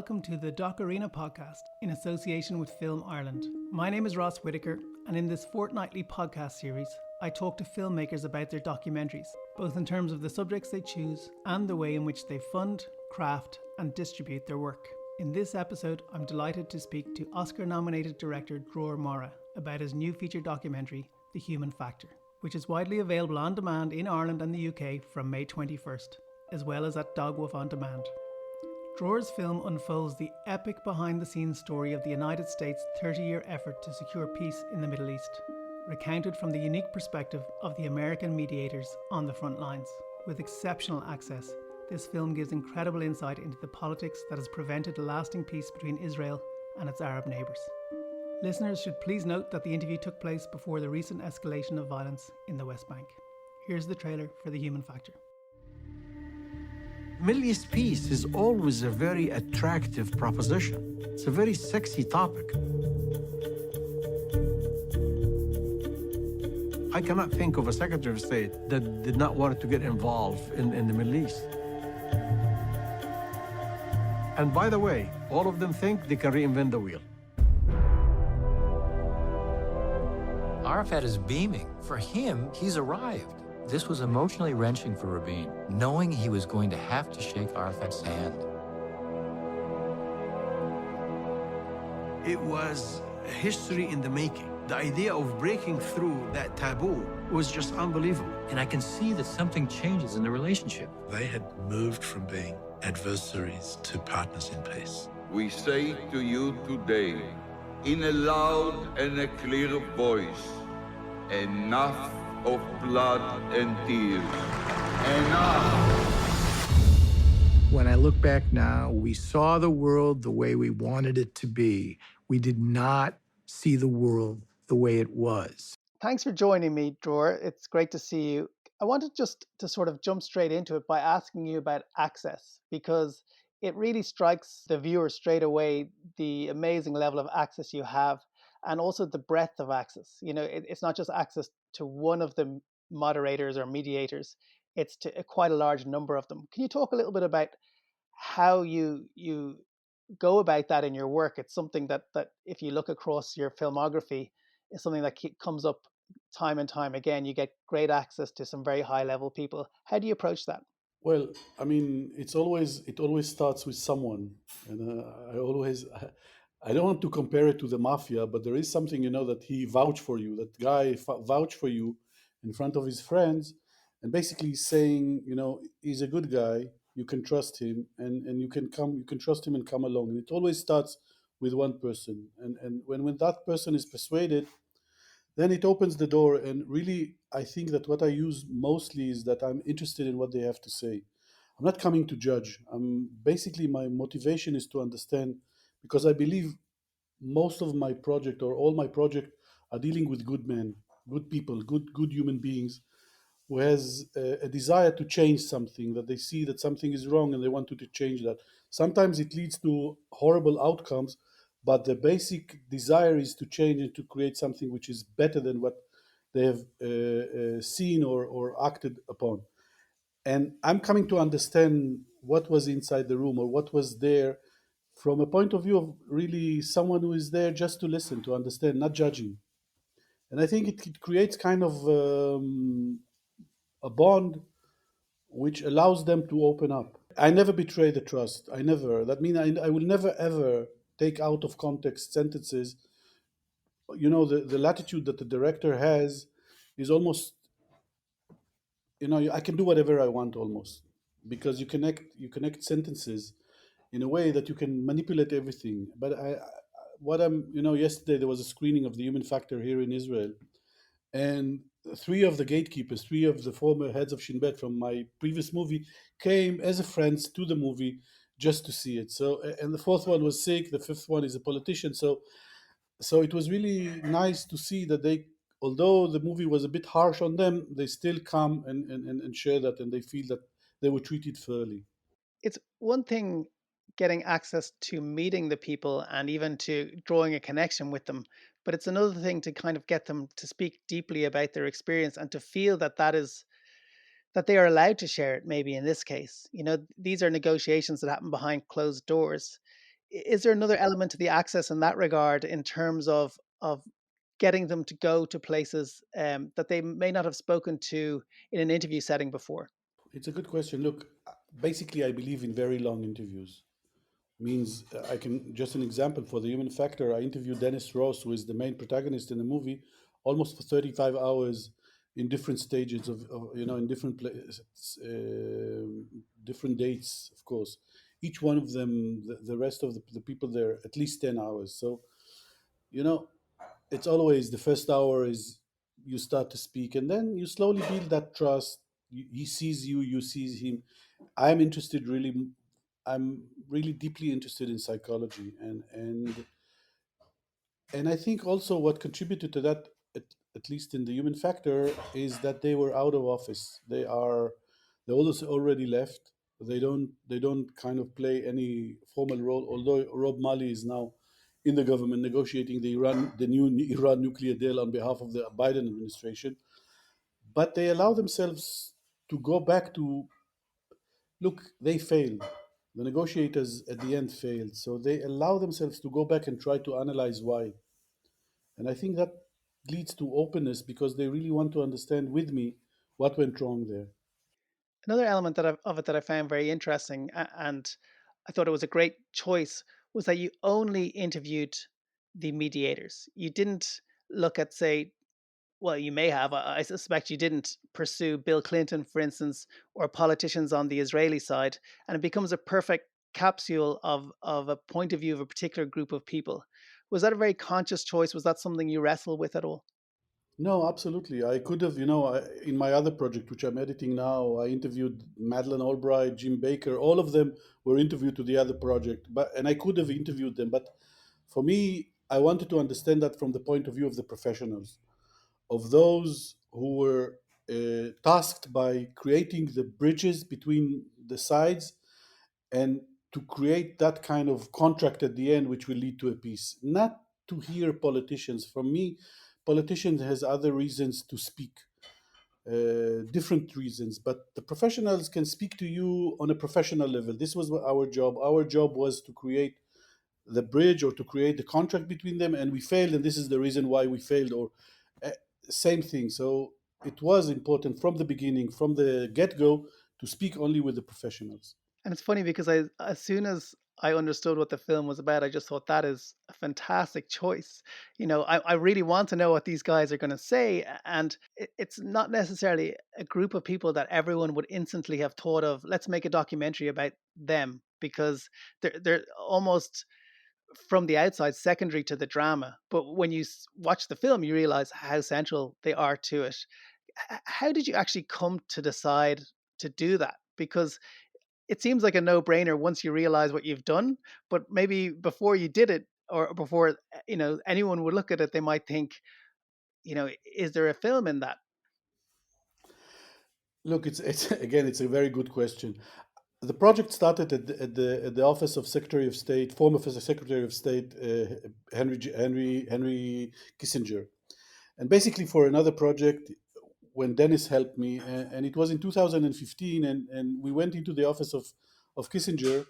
welcome to the DocArena Podcast in association with Film Ireland. My name is Ross Whitaker, and in this fortnightly podcast series, I talk to filmmakers about their documentaries, both in terms of the subjects they choose and the way in which they fund, craft, and distribute their work. In this episode, I'm delighted to speak to Oscar-nominated director Dror Moreh about his new feature documentary, The Human Factor, which is widely available on demand in Ireland and the UK from May 21st, as well as at Dogwoof On Demand. Dror's film unfolds the epic behind-the-scenes story of the United States' 30-year effort to secure peace in the Middle East, recounted from the unique perspective of the American mediators on the front lines. With exceptional access, this film gives incredible insight into the politics that has prevented a lasting peace between Israel and its Arab neighbours. Listeners should please note that the interview took place before the recent escalation of violence in the West Bank. Here's the trailer for The Human Factor. Middle East peace is always a very attractive proposition. It's a very sexy topic. I cannot think of a Secretary of State that did not want to get involved in the Middle East. And by the way, all of them think they can reinvent the wheel. Arafat is beaming. For him, he's arrived. This was emotionally wrenching for Rabin, knowing he was going to have to shake Arafat's hand. It was a history in the making. The idea of breaking through that taboo was just unbelievable. And I can see that something changes in the relationship. They had moved from being adversaries to partners in peace. We say to you today, in a loud and a clear voice, enough of blood and tears. Enough! When I look back now, we saw the world the way we wanted it to be. We did not see the world the way it was. Thanks for joining me, Dror. It's great to see you. I wanted just to sort of jump straight into it by asking you about access, because it really strikes the viewer straight away the amazing level of access you have, and also the breadth of access. You know, it's not just access to one of the moderators or mediators, it's to quite a large number of them. Can you talk a little bit about how you go about that in your work? It's something that if you look across your filmography, is something that comes up time and time again. You get great access to some very high level people. How do you approach that? Well, I mean, it always starts with someone, and I don't want to compare it to the mafia, but there is something, that he vouched for you, that guy vouched for you in front of his friends, and basically saying, he's a good guy, you can trust him, and you can trust him and come along. And it always starts with one person. And when that person is persuaded, then it opens the door. And really, I think that what I use mostly is that I'm interested in what they have to say. I'm not coming to judge. Basically, my motivation is to understand, because I believe most of my project or all my project are dealing with good men, good people, good human beings who has a desire to change something, that they see that something is wrong and they want to change that. Sometimes it leads to horrible outcomes, but the basic desire is to change and to create something which is better than what they have seen or acted upon. And I'm coming to understand what was inside the room or what was there from a point of view of really someone who is there just to listen, to understand, not judging. And I think it creates kind of a bond which allows them to open up. I never betray the trust. I never. That means I will never, ever take out of context sentences. The latitude that the director has is almost, I can do whatever I want almost, because you connect sentences in a way that you can manipulate everything. But yesterday there was a screening of The Human Factor here in Israel, and three of the gatekeepers, three of the former heads of Shin Bet from my previous movie, came as a friends to the movie just to see it. So, and the fourth one was sick, the fifth one is a politician. So it was really nice to see that they, although the movie was a bit harsh on them, they still come and share that, and they feel that they were treated fairly. It's one thing getting access to meeting the people and even to drawing a connection with them, but it's another thing to kind of get them to speak deeply about their experience and to feel that they are allowed to share it. Maybe in this case, these are negotiations that happen behind closed doors. is there another element to the access in that regard in terms of getting them to go to places that they may not have spoken to in an interview setting before? It's a good question. Look, basically, I believe in very long interviews. Means I can just an example for the human factor. I interviewed Dennis Ross, who is the main protagonist in the movie, almost for 35 hours in different stages of in different places, different dates, of course. Each one of them, the rest of the people there, at least 10 hours. So, you know, it's always the first hour is you start to speak, and then you slowly build that trust. He sees you, you sees him. I'm interested really. I'm really deeply interested in psychology, and I think also what contributed to that, at, at least in the human factor, is that they were out of office. They already left. They don't kind of play any formal role. Although Rob Malley is now in the government negotiating the new Iran nuclear deal on behalf of the Biden administration, but they allow themselves to go back to look. They failed. The negotiators at the end failed, so they allow themselves to go back and try to analyze why. And I think that leads to openness because they really want to understand with me what went wrong there. Another element of it that I found very interesting, and I thought it was a great choice, was that you only interviewed the mediators. You didn't look at, say, well, you may have, I suspect you didn't pursue Bill Clinton, for instance, or politicians on the Israeli side, and it becomes a perfect capsule of a point of view of a particular group of people. Was that a very conscious choice? Was that something you wrestle with at all? No, absolutely. I could have, in my other project, which I'm editing now, I interviewed Madeleine Albright, Jim Baker. All of them were interviewed to the other project, and I could have interviewed them. But for me, I wanted to understand that from the point of view of the professionals, of those who were tasked by creating the bridges between the sides and to create that kind of contract at the end which will lead to a peace, not to hear politicians. For me, politicians has other reasons to speak, different reasons, but the professionals can speak to you on a professional level. This was our job. Our job was to create the bridge or to create the contract between them, and we failed, and this is the reason why we failed, or uh, same thing. So it was important from the beginning, from the get-go, to speak only with the professionals. And it's funny because as soon as I understood what the film was about, I just thought that is a fantastic choice. I really want to know what these guys are going to say. And it's not necessarily a group of people that everyone would instantly have thought of, let's make a documentary about them, because they're almost from the outside secondary to the drama. But when you watch the film, you realize how central they are to it. How did you actually come to decide to do that? Because it seems like a no-brainer once you realize what you've done, but maybe before you did it, or before anyone would look at it, they might think, is there a film in that? Look, it's again, it's a very good question. The project started at the office of Secretary of State, former Secretary of State Henry Kissinger, and basically for another project when Dennis helped me, and it was in 2015, and we went into the office of Kissinger,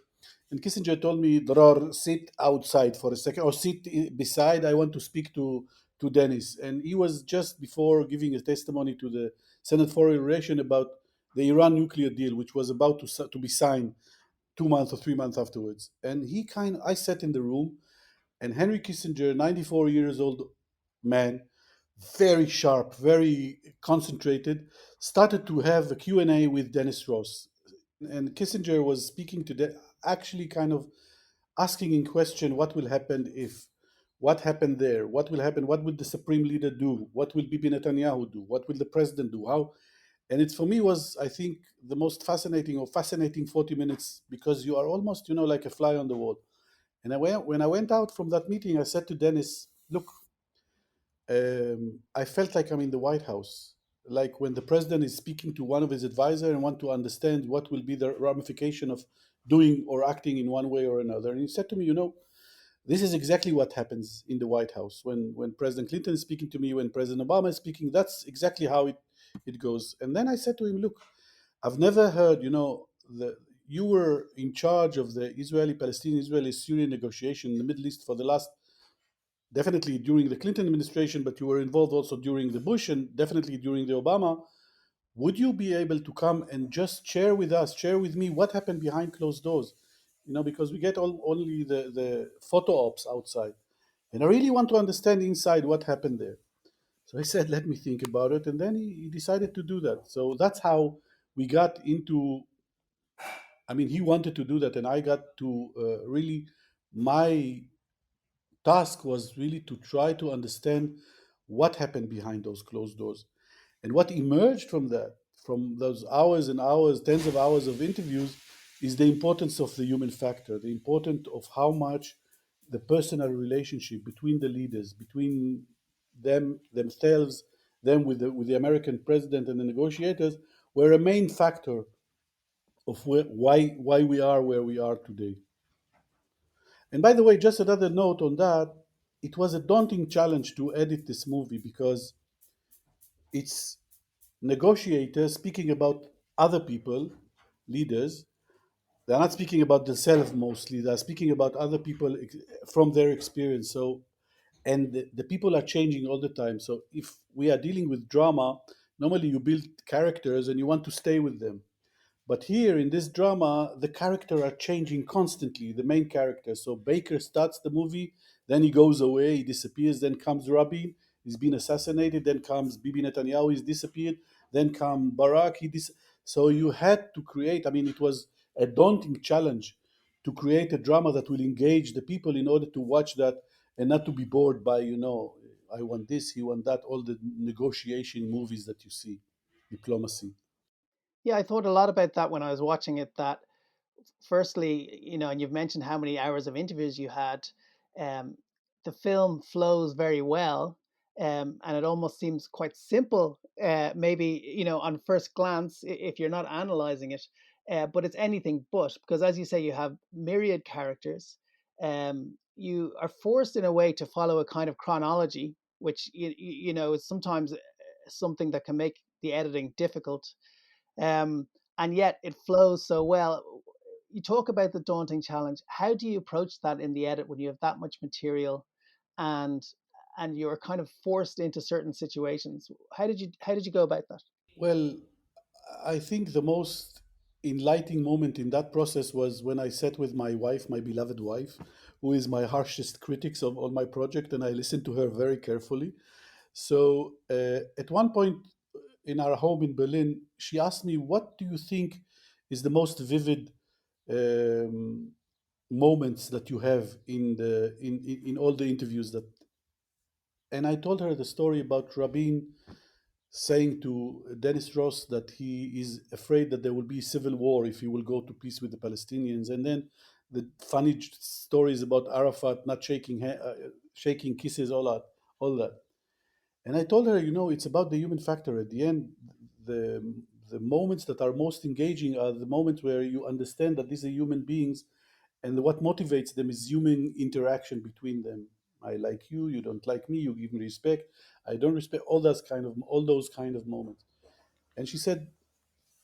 and Kissinger told me, Dror, sit outside for a second, or sit beside, I want to speak to Dennis. And he was just before giving a testimony to the Senate Foreign Relations about the Iran nuclear deal, which was about to be signed 2 months or 3 months afterwards. And I sat in the room, and Henry Kissinger, 94 years old man, very sharp, very concentrated, started to have a Q&A with Dennis Ross. And Kissinger was speaking to actually kind of asking in question what will happen if, what happened there, what will happen, what will the supreme leader do, what will Bibi Netanyahu do, what will the president do, how. And it for me was, I think, the most fascinating 40 minutes, because you are almost, like a fly on the wall. And when I went out from that meeting, I said to Dennis, look, I felt like I'm in the White House, like when the president is speaking to one of his advisors and want to understand what will be the ramification of doing or acting in one way or another. And he said to me, this is exactly what happens in the White House when President Clinton is speaking to me, when President Obama is speaking. That's exactly how it goes. And then I said to him, look, I've never heard, you were in charge of the Israeli-Palestinian, Israeli-Syrian negotiation in the Middle East for the last, definitely during the Clinton administration, but you were involved also during the Bush and definitely during the Obama. Would you be able to come and just share with us, share with me what happened behind closed doors? Because we get only the photo ops outside. And I really want to understand inside what happened there. So I said, let me think about it. And then he decided to do that. So that's how we got into, he wanted to do that. And I got to really, my task was really to try to understand what happened behind those closed doors. And what emerged from that, from those hours and hours, tens of hours of interviews, is the importance of the human factor, the importance of how much the personal relationship between the leaders, between themselves, them with the American president and the negotiators, were a main factor of why we are where we are today. And by the way, just another note on that, it was a daunting challenge to edit this movie because it's negotiators speaking about other people, leaders. They're not speaking about themselves mostly. They're speaking about other people from their experience. So, and the people are changing all the time. So, if we are dealing with drama, normally you build characters and you want to stay with them. But here in this drama, the characters are changing constantly, the main character. So Baker starts the movie, then he goes away, he disappears, then comes Rabin, he's been assassinated, then comes Bibi Netanyahu, he's disappeared, then comes Barak, so you had to create, it was a daunting challenge to create a drama that will engage the people in order to watch that and not to be bored by, I want this, he want that, all the negotiation movies that you see, diplomacy. Yeah, I thought a lot about that when I was watching it. That firstly, and you've mentioned how many hours of interviews you had. Um, the film flows very well, and it almost seems quite simple. Maybe on first glance, if you're not analyzing it, but it's anything but, because as you say, you have myriad characters. You are forced in a way to follow a kind of chronology, which is sometimes something that can make the editing difficult, and yet it flows so well. You talk about the daunting challenge. How do you approach that in the edit when you have that much material, and you're kind of forced into certain situations? How did you go about that? Well, I think the most enlightening moment in that process was when I sat with my wife, my beloved wife, who is my harshest critic of all my project, and I listened to her very carefully. So at one point in our home in Berlin, she asked me, "What do you think is the most vivid um, moments that you have in all the interviews that?" And I told her the story about Rabin saying to Dennis Ross that he is afraid that there will be civil war if he will go to peace with the Palestinians, and then the funny stories about Arafat not shaking kisses, all that. And I told her, it's about the human factor. At the end, the the moments that are most engaging are the moments where you understand that these are human beings, and what motivates them is human interaction between them. I like you, you don't like me, you give me respect, I don't respect, all those kind of moments. And she said,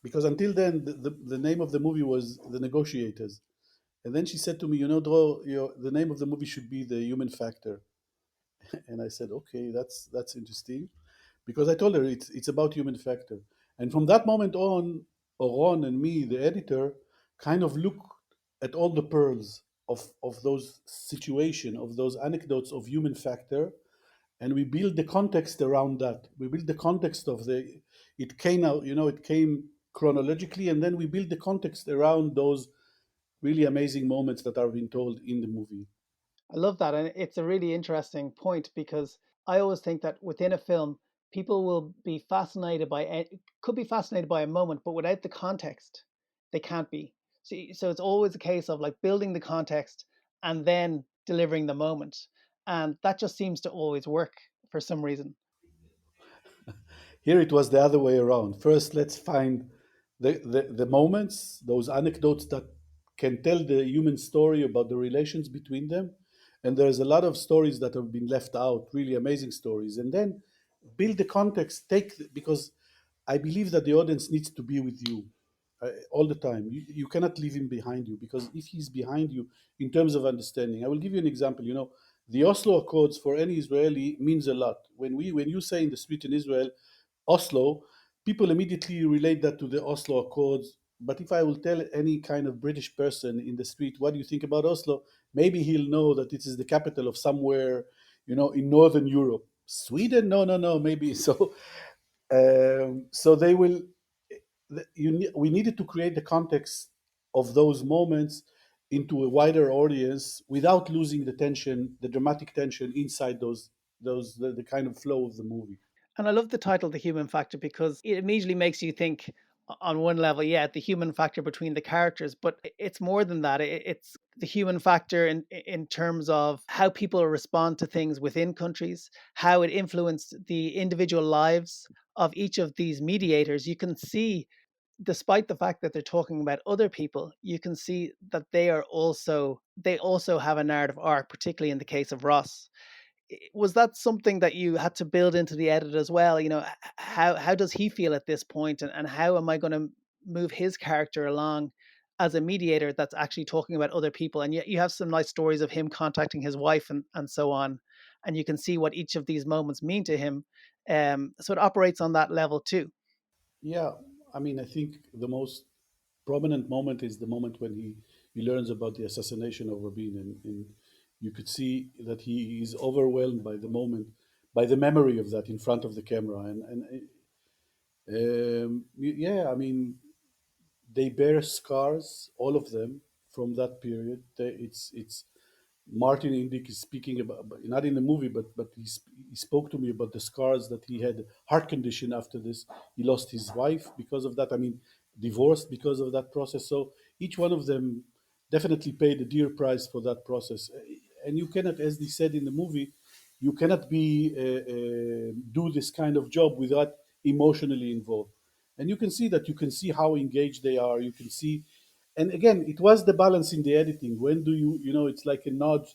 because until then the name of the movie was The Negotiators. And then she said to me, Dror, the name of the movie should be The Human Factor. And I said, okay, that's interesting, because I told her it's about human factor. And from that moment on, Oron and me, the editor, kind of look at all the pearls of those situation, of those anecdotes of human factor, and we build the context around that. We build the context of it came out, it came chronologically, and then we build the context around those really amazing moments that are being told in the movie. I love that, and it's a really interesting point, because I always think that within a film, people will be fascinated by could be fascinated by a moment, but without the context, they can't be. So it's always a case of like building the context and then delivering the moment, and that just seems to always work for some reason. Here it was the other way around. First, let's find the moments, those anecdotes that can tell the human story about the relations between them. And there's a lot of stories that have been left out, really amazing stories. And then build the context, because I believe that the audience needs to be with you. all the time. You cannot leave him behind you, because if he's behind you in terms of understanding, I will give you an example. The Oslo Accords for any Israeli means a lot. When you say in the street in Israel, Oslo, people immediately relate that to the Oslo Accords. But if I will tell any kind of British person in the street, what do you think about Oslo? Maybe he'll know that it is the capital of somewhere, in Northern Europe. Sweden? No, no, no, maybe. So they will. We needed to create the context of those moments into a wider audience without losing the tension, the dramatic tension inside the kind of flow of the movie. And I love the title, The Human Factor, because it immediately makes you think on one level, yeah, the human factor between the characters, but it's more than that. It's the human factor in terms of how people respond to things within countries, how it influenced the individual lives of each of these mediators. You can see, despite the fact that they're talking about other people, you can see that they also have a narrative arc, particularly in the case of Ross. Was that something that you had to build into the edit as well? How does he feel at this point, and how am I going to move his character along as a mediator that's actually talking about other people? And yet you have some nice stories of him contacting his wife and so on, and you can see what each of these moments mean to him. So it operates on that level too. Yeah, I mean, I think the most prominent moment is the moment when he learns about the assassination of Rabin, and you could see that he is overwhelmed by the moment, by the memory of that in front of the camera, yeah, I mean, they bear scars, all of them, from that period. It's Martin Indyk is speaking about, not in the movie, but he spoke to me about the scars that he had, heart condition after this. He lost his wife because of that. I mean, divorced because of that process. So each one of them definitely paid a dear price for that process. And you cannot, as they said in the movie, you cannot be do this kind of job without emotionally involved. And you can see that. You can see how engaged they are. You can see, and again, it was the balance in the editing. When do it's like a nod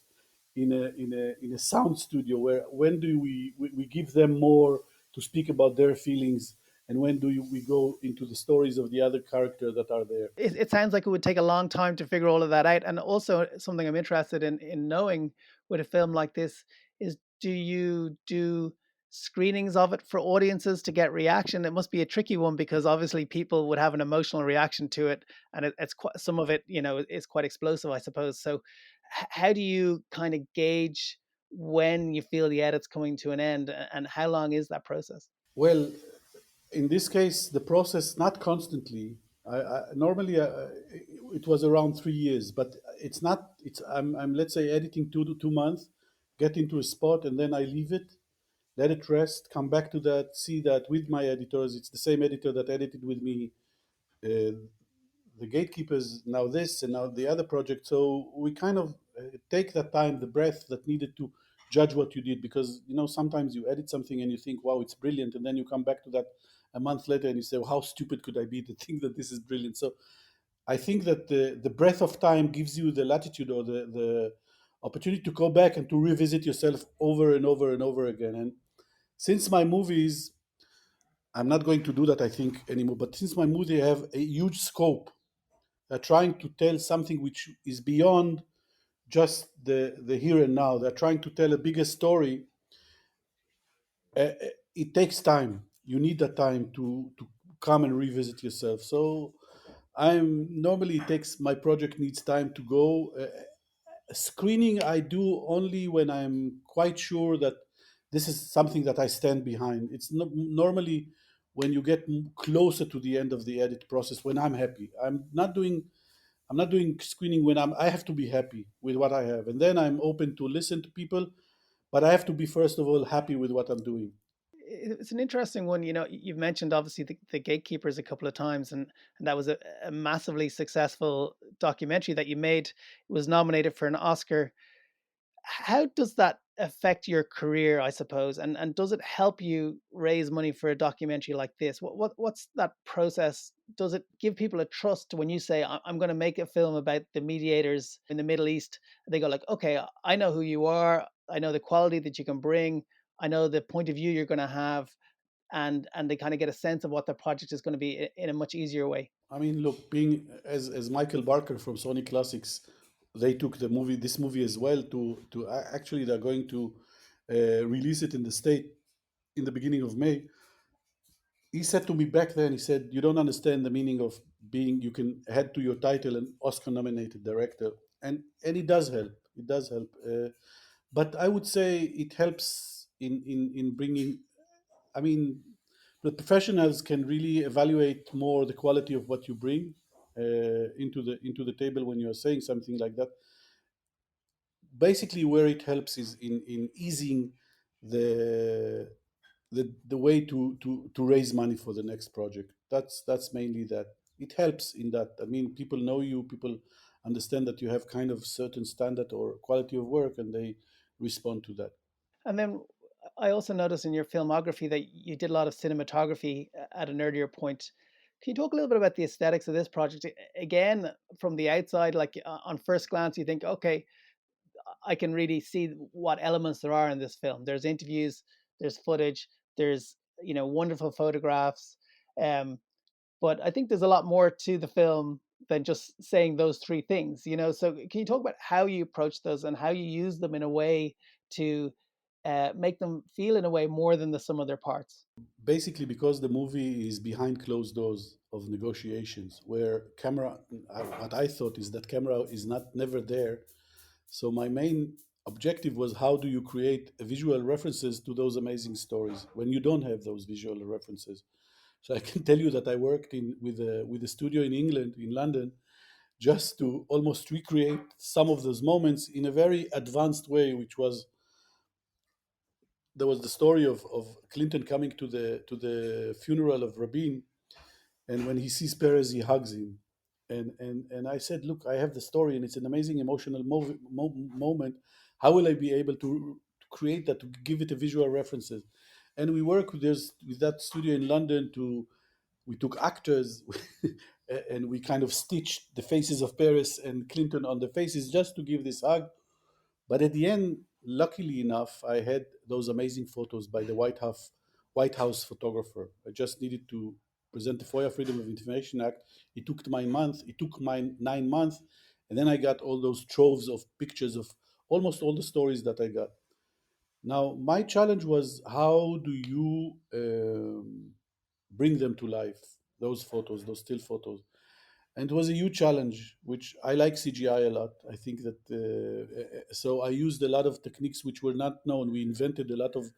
in a sound studio, where when do we give them more to speak about their feelings, and when we go into the stories of the other characters that are there. It sounds like it would take a long time to figure all of that out. And also something I'm interested in knowing with a film like this is, do you do screenings of it for audiences to get reaction? It must be a tricky one, because obviously people would have an emotional reaction to it, and it's quite, some of it, is quite explosive, I suppose. So how do you kind of gauge when you feel the edit's coming to an end, and how long is that process? Well, in this case, the process, not constantly. Normally it was around 3 years, but it's not. I'm let's say editing 2 months, get into a spot, and then I leave it, let it rest, come back to that, see that with my editors. It's the same editor that edited with me uh, the Gatekeepers, now this and now the other project. So we kind of take that time, the breath that needed to judge what you did, because sometimes you edit something and you think, wow, it's brilliant, and then you come back to that a month later and you say, well, how stupid could I be to think that this is brilliant? So I think that the breath of time gives you the latitude, or the opportunity to go back and to revisit yourself over and over and over again. And since my movies, I'm not going to do that, I think, anymore, but since my movie have a huge scope, they're trying to tell something which is beyond just the here and now. They're trying to tell a bigger story. It takes time. You need that time to come and revisit yourself. So I'm normally, it takes, my project needs time to go. Screening I do only when I'm quite sure that this is something that I stand behind. It's not normally when you get closer to the end of the edit process, when I'm happy. I'm not doing screening when I have to be happy with what I have, and then I'm open to listen to people, but I have to be first of all happy with what I'm doing. It's an interesting one. You've mentioned obviously the Gatekeepers a couple of times, and that was a massively successful documentary that you made. It was nominated for an Oscar. How does that affect your career, I suppose, and does it help you raise money for a documentary like this? What's that process? Does it give people a trust when you say, I'm going to make a film about the mediators in the Middle East? They go like, okay, I know who you are, I know the quality that you can bring, I know the point of view you're going to have, and they kind of get a sense of what the project is going to be in a much easier way. I mean, look, being as Michael Barker from Sony Classics, they took this movie as well actually they're going to release it in the state in the beginning of May. He said to me back then, he said, "You don't understand the meaning of being. You can head to your title an Oscar-nominated director, and it does help. It does help. But I would say it helps in bringing. I mean, the professionals can really evaluate more the quality of what you bring into the table when you're saying something like that. Basically, where it helps is in easing the the way to raise money for the next project. That's mainly that. It helps in that. I mean, people know you, people understand that you have kind of certain standard or quality of work, and they respond to that. And then I also noticed in your filmography that you did a lot of cinematography at an earlier point. Can you talk a little bit about the aesthetics of this project? Again, from the outside, like on first glance, you think, okay, I can really see what elements there are in this film. There's interviews, there's footage, there's wonderful photographs. Um, but I think there's a lot more to the film than just saying those three things. So can you talk about how you approach those and how you use them in a way to make them feel in a way more than the sum of their parts? Basically, because the movie is behind closed doors of negotiations, where camera, what I thought is that camera is not never there. So my main objective was how do you create visual references to those amazing stories when you don't have those visual references. So I can tell you that I worked with a studio in England, in London, just to almost recreate some of those moments in a very advanced way, which was there was the story of Clinton coming to the funeral of Rabin, and when he sees Perez, he hugs him. And I said, look, I have the story, and it's an amazing emotional moment. How will I be able to create that, to give it a visual references? And we work with that studio in London we took actors and we kind of stitched the faces of Paris and Clinton on the faces just to give this hug. But at the end, luckily enough, I had those amazing photos by the White House photographer. I just needed to present the FOIA Freedom of Information Act. It took my month. It took my 9 months, and then I got all those troves of pictures of almost all the stories that I got. Now, my challenge was how do you bring them to life? Those photos, those still photos. And it was a huge challenge, which I like CGI a lot. I think that so I used a lot of techniques which were not known. We invented a lot of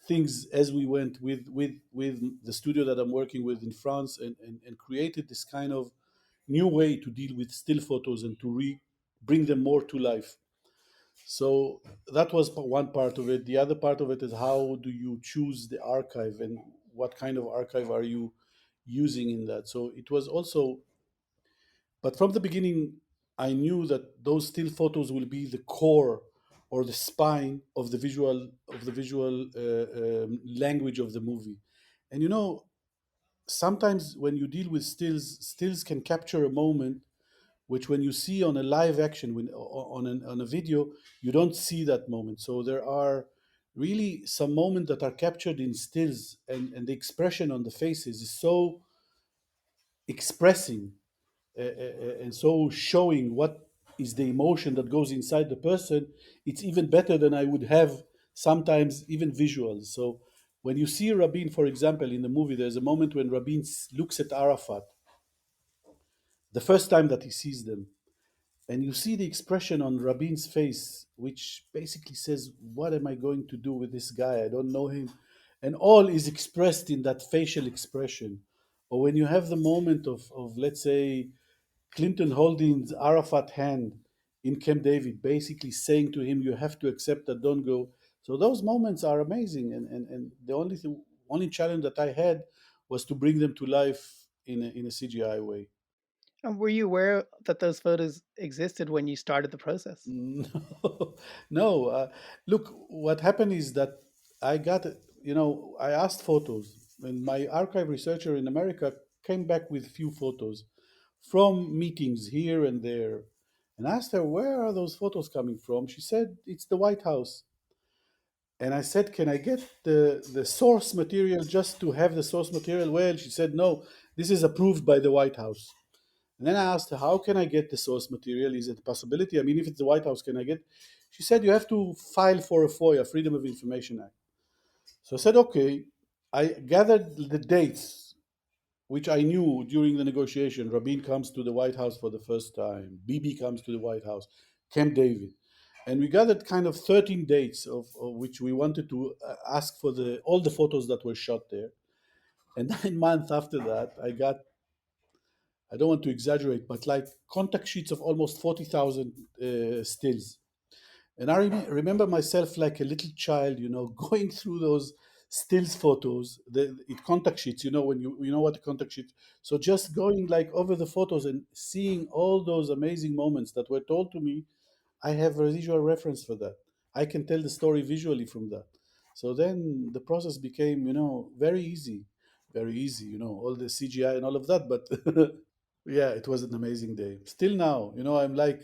things as we went with the studio that I'm working with in France, and created this kind of new way to deal with still photos and to bring them more to life. So that was one part of it. The other part of it is how do you choose the archive and what kind of archive are you using in that. So it was also, but from the beginning, I knew that those still photos will be the core or the spine of the visual language of the movie. And sometimes when you deal with stills can capture a moment which, when you see on a live action, on a video, you don't see that moment. So there are really some moments that are captured in stills, and the expression on the faces is so expressing and so showing what is the emotion that goes inside the person. It's even better than I would have sometimes even visuals. So when you see Rabin, for example, in the movie, there's a moment when Rabin looks at Arafat the first time that he sees them, and you see the expression on Rabin's face, which basically says, what am I going to do with this guy? I don't know him. And all is expressed in that facial expression. Or when you have the moment of let's say, Clinton holding Arafat's hand in Camp David, basically saying to him, you have to accept that, don't go. So those moments are amazing. And the only challenge that I had was to bring them to life in a CGI way. And were you aware that those photos existed when you started the process? No, no. Look, what happened is that I got, I asked photos, and my archive researcher in America came back with few photos from meetings here and there. And I asked her, where are those photos coming from? She said, it's the White House. And I said, can I get the source material just to have the source material? Well, she said, no, this is approved by the White House. And then I asked her, how can I get the source material? Is it a possibility? I mean, if it's the White House, can I get? She said, you have to file for a FOIA, Freedom of Information Act. So I said, okay. I gathered the dates, which I knew during the negotiation. Rabin comes to the White House for the first time. Bibi comes to the White House. Camp David. And we gathered kind of 13 dates of which we wanted to ask for all the photos that were shot there. And 9 months after that, I don't want to exaggerate, but like contact sheets of almost 40,000 stills. And I remember myself like a little child, going through those stills photos, the contact sheets, when you know what a contact sheet. So just going like over the photos and seeing all those amazing moments that were told to me, I have a visual reference for that. I can tell the story visually from that. So then the process became, very easy, very easy, all the CGI and all of that. But yeah, it was an amazing day. Still now, I'm like,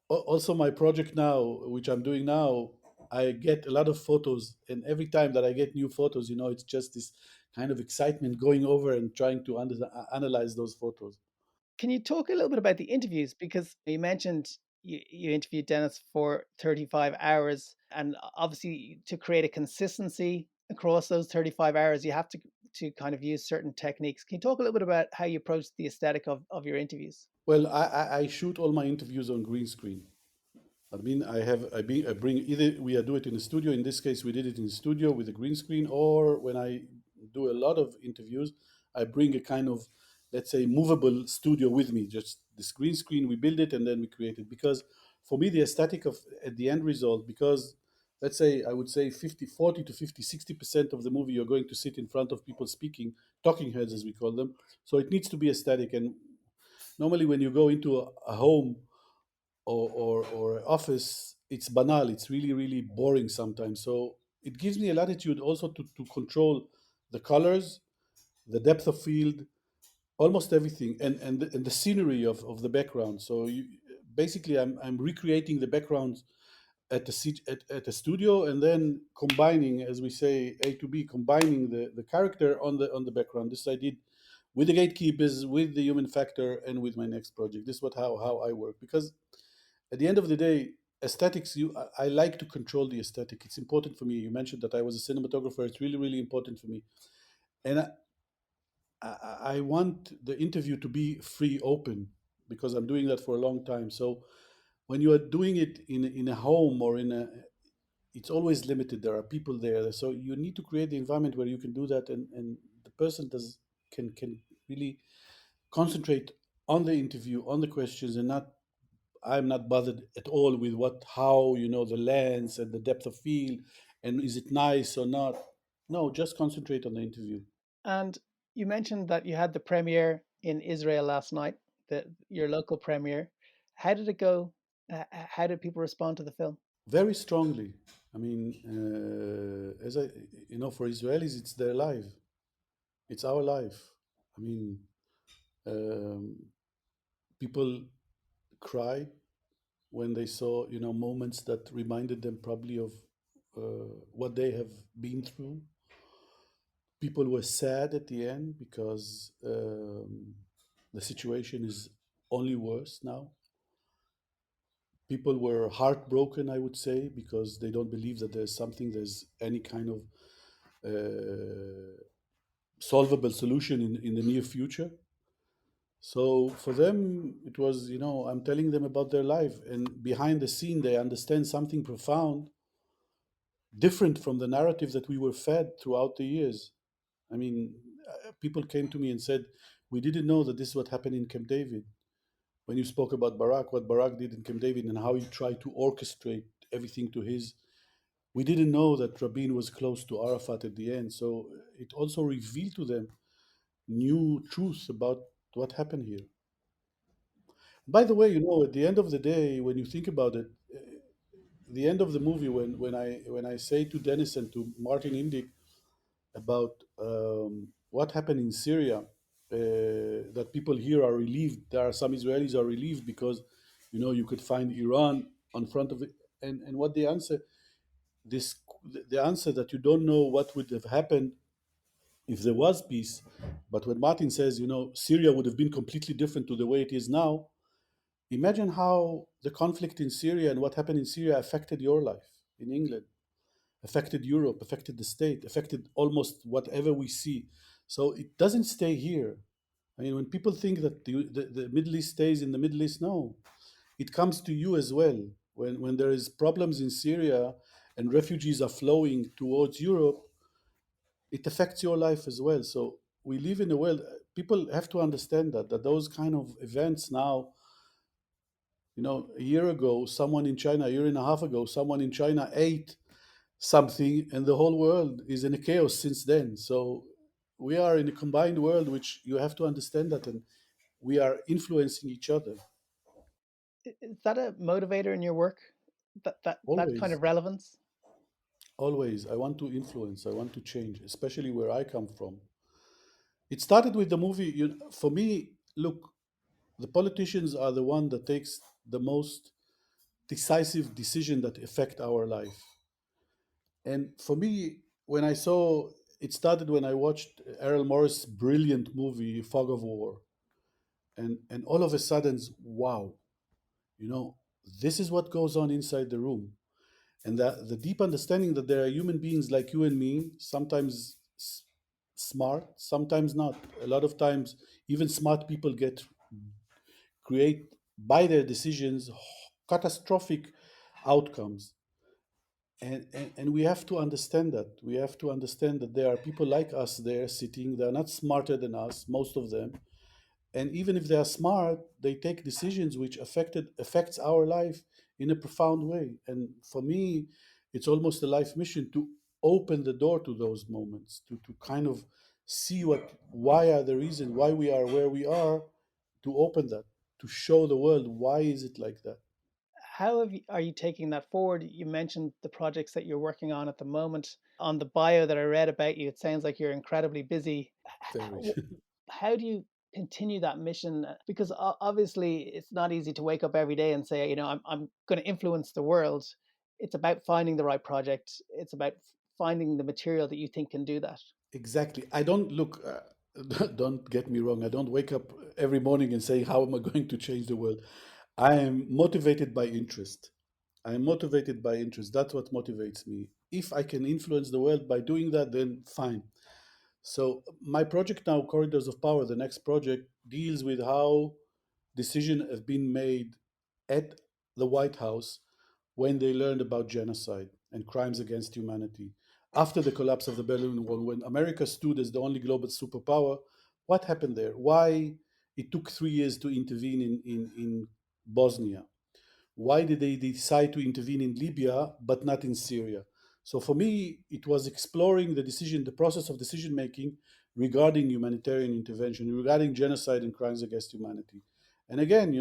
also my project now, which I'm doing now, I get a lot of photos, and every time that I get new photos, it's just this kind of excitement going over and trying to analyze those photos. Can you talk a little bit about the interviews? Because you mentioned you interviewed Dennis for 35 hours, and obviously to create a consistency across those 35 hours, you have to kind of use certain techniques. Can you talk a little bit about how you approach the aesthetic of your interviews? Well, I shoot all my interviews on green screen. I mean, I bring either we do it in the studio. In this case, we did it in the studio with a green screen, or when I do a lot of interviews, I bring a kind of, let's say, movable studio with me. Just this green screen, we build it and then we create it. Because for me, the aesthetic of at the end result, because let's say I would say 50, 40 to 50, 60% of the movie you're going to sit in front of people speaking, talking heads as we call them. So it needs to be aesthetic. And normally when you go into a home or office, it's banal. It's really, really boring sometimes. So it gives me a latitude also to control the colors, the depth of field, almost everything, and the scenery of the background. So basically, I'm recreating the backgrounds at a studio, and then combining, as we say, A to B, combining the character on the background. This I did with the Gatekeepers, with the Human Factor, and with my next project. This is how I work, because at the end of the day, aesthetics, I like to control the aesthetic. It's important for me. You mentioned that I was a cinematographer. It's really, really important for me. And I want the interview to be free, open, because I'm doing that for a long time. So when you are doing it in a home or it's always limited. There are people there. So you need to create the environment where you can do that, and the person can really concentrate on the interview, on the questions, and not I'm not bothered at all with how the lens and the depth of field, and is it nice or not. No, just concentrate on the interview. And you mentioned that you had the premiere in Israel last night, your local premiere. How did it go? How did people respond to the film? Very strongly. I mean, as for Israelis, it's their life. It's our life. I mean, um, people cried when they saw moments that reminded them probably of what they have been through. People were sad at the end because the situation is only worse now. People were heartbroken, I would say, because they don't believe that there's any kind of solvable solution in the near future. So for them, it was, I'm telling them about their life, and behind the scene, they understand something profound, different from the narrative that we were fed throughout the years. I mean, people came to me and said, we didn't know that this is what happened in Camp David. When you spoke about Barak, what Barak did in Camp David and how he tried to orchestrate everything to his, we didn't know that Rabin was close to Arafat at the end. So it also revealed to them new truths about what happened here. By the way, at the end of the day, when you think about it, the end of the movie, when I say to Dennis and to Martin Indyk about what happened in Syria, that people here are relieved. There are some Israelis are relieved because, you could find Iran on front of it, and what the answer, this the answer that you don't know what would have happened if there was peace. But when Martin says, Syria would have been completely different to the way it is now, imagine how the conflict in Syria and what happened in Syria affected your life in England, affected Europe, affected the state, affected almost whatever we see. So it doesn't stay here. I mean, when people think that the Middle East stays in the Middle East, no, it comes to you as well. When there is problems in Syria and refugees are flowing towards Europe, it affects your life as well. So we live in a world, people have to understand that those kind of events now, a year ago, someone in China, a year and a half ago, someone in China ate something and the whole world is in a chaos since then. So we are in a combined world, which you have to understand that, and we are influencing each other. Is that a motivator in your work? That kind Always, of relevance? always. I want to influence, I want to change, especially where I come from. It started with the movie. For me, look, the politicians are the one that takes the most decisive decision that affect our life. And for me, when I saw it started when I watched Errol Morris' brilliant movie Fog of War, and all of a sudden, wow, you know, this is what goes on inside the room, and that the deep understanding that there are human beings like you and me, sometimes smart, sometimes not. A lot of times, even smart people create by their decisions catastrophic outcomes. And we have to understand that. We have to understand that there are people like us there sitting. They're not smarter than us, most of them. And even if they are smart, they take decisions which affects our life in a profound way. And for me, it's almost a life mission to open the door to those moments, to kind of see why are the reason why we are where we are, to open that, to show the world why is it like that. Are you taking that forward? You mentioned the projects that you're working on at the moment. On the bio that I read about you, it sounds like you're incredibly busy. Very. How do you continue that mission? Because obviously, it's not easy to wake up every day and say, I'm going to influence the world. It's about finding the right project. It's about finding the material that you think can do that. Exactly. I don't look, don't get me wrong. I don't wake up every morning and say, how am I going to change the world? I am motivated by interest. I am motivated by interest. That's what motivates me. If I can influence the world by doing that, then fine. So my project now, Corridors of Power, the next project, deals with how decisions have been made at the White House when they learned about genocide and crimes against humanity. After the collapse of the Berlin Wall, when America stood as the only global superpower, what happened there? Why it took 3 years to intervene in Bosnia? Why did they decide to intervene in Libya but not in Syria? So for me, it was exploring the process of decision making regarding humanitarian intervention, regarding genocide and crimes against humanity. And again,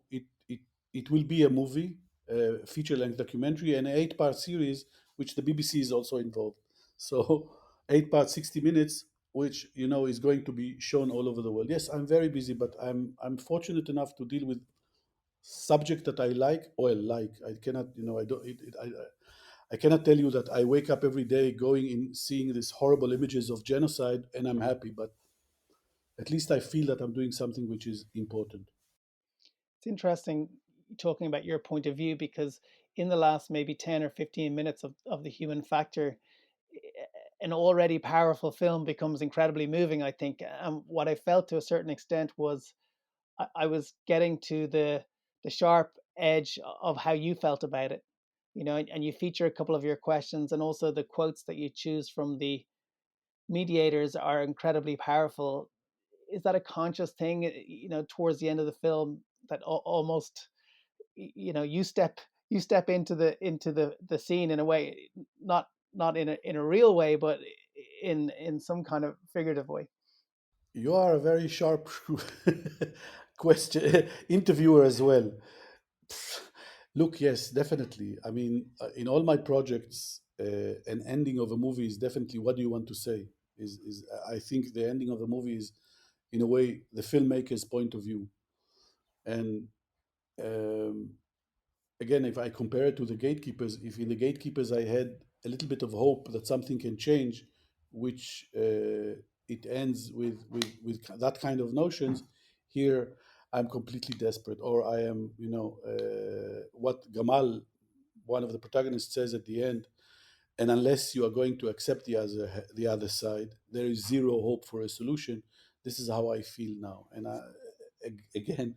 it will be a movie, a feature-length documentary, and an 8-part series, which the BBC is also involved. So 8 parts, 60 minutes, which is going to be shown all over the world. Yes, I'm very busy, but I'm fortunate enough to deal with subject that I like. I cannot, I don't, I cannot tell you that I wake up every day going in seeing these horrible images of genocide and I'm happy, but at least I feel that I'm doing something which is important. It's interesting talking about your point of view because in the last maybe 10 or 15 minutes of the human factor, an already powerful film becomes incredibly moving, I think. And what I felt to a certain extent was I was getting to the sharp edge of how you felt about it. And you feature a couple of your questions and also the quotes that you choose from the mediators are incredibly powerful. Is that a conscious thing, towards the end of the film that almost, you step into the scene in a way, not in a real way, but in some kind of figurative way? You are a very sharp question interviewer as well. Look, yes, definitely. I mean, in all my projects, an ending of a movie is definitely what do you want to say? Is I think the ending of the movie is, in a way, the filmmaker's point of view. And um, again, if I compare it to the Gatekeepers, if in the Gatekeepers I had a little bit of hope that something can change, which it ends with that kind of notions. Here, I'm completely desperate, or I am, what Gamal, one of the protagonists, says at the end. And unless you are going to accept the other side, there is zero hope for a solution. This is how I feel now. And again,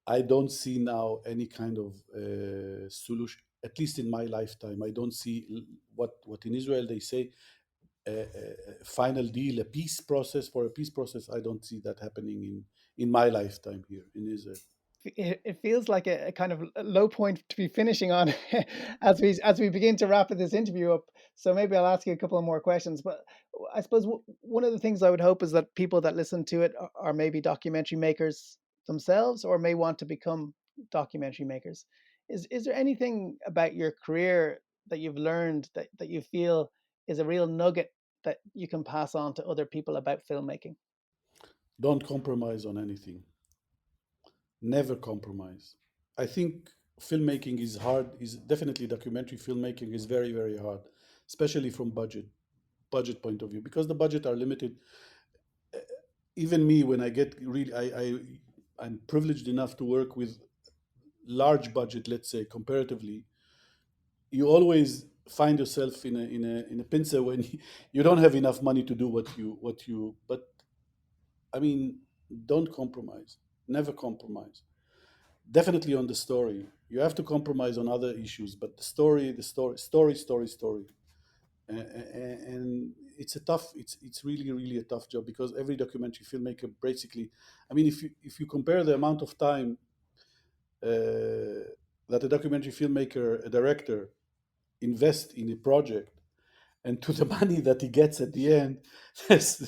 I don't see now any kind of solution, at least in my lifetime. I don't see what in Israel they say a final deal, a peace process. For a peace process, I don't see that happening in my lifetime here in Israel. It feels like a kind of low point to be finishing on as we begin to wrap this interview up. So maybe I'll ask you a couple of more questions. But I suppose one of the things I would hope is that people that listen to it are maybe documentary makers themselves, or may want to become documentary makers. Is there anything about your career that you've learned that you feel is a real nugget that you can pass on to other people about filmmaking? Don't compromise on anything. Never compromise. I think filmmaking is hard. Is definitely documentary filmmaking is very, very hard, especially from budget point of view, because the budget are limited. Even me, when I get really, I'm privileged enough to work with large budget, let's say comparatively. You always find yourself in a pincer when you don't have enough money to do what you. But I mean, don't compromise. Never compromise. Definitely on the story. You have to compromise on other issues, but the story. And it's really, really a tough job, because every documentary filmmaker basically, I mean, if you compare the amount of time that a documentary filmmaker, a director, invest in a project, and to the money that he gets at the end, it's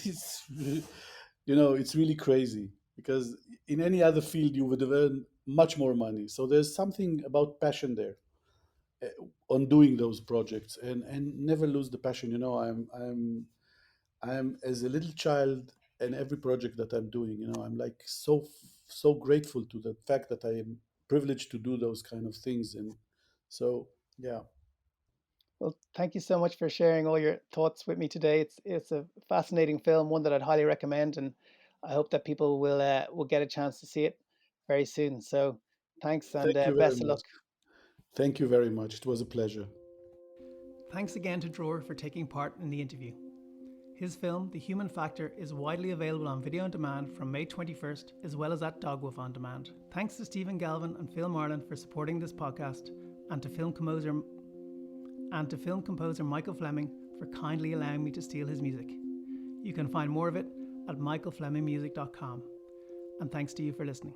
it's really crazy, because in any other field you would have earned much more money. So there's something about passion there, on doing those projects, and never lose the passion. I'm as a little child, and every project that I'm doing, I'm like so grateful to the fact that I am privileged to do those kind of things. And so, yeah. Well, thank you so much for sharing all your thoughts with me today. It's a fascinating film, one that I'd highly recommend, and I hope that people will get a chance to see it very soon. So, thanks, and Thank you very best of much. luck. Thank you very much. It was a pleasure. Thanks again to Dror for taking part in the interview. His film, The Human Factor, is widely available on video on demand from May 21st, as well as at Dogwoof on demand. Thanks to Stephen Galvin and Film Ireland for supporting this podcast, and to film composer Michael Fleming for kindly allowing me to steal his music. You can find more of it at michaelflemingmusic.com. And thanks to you for listening.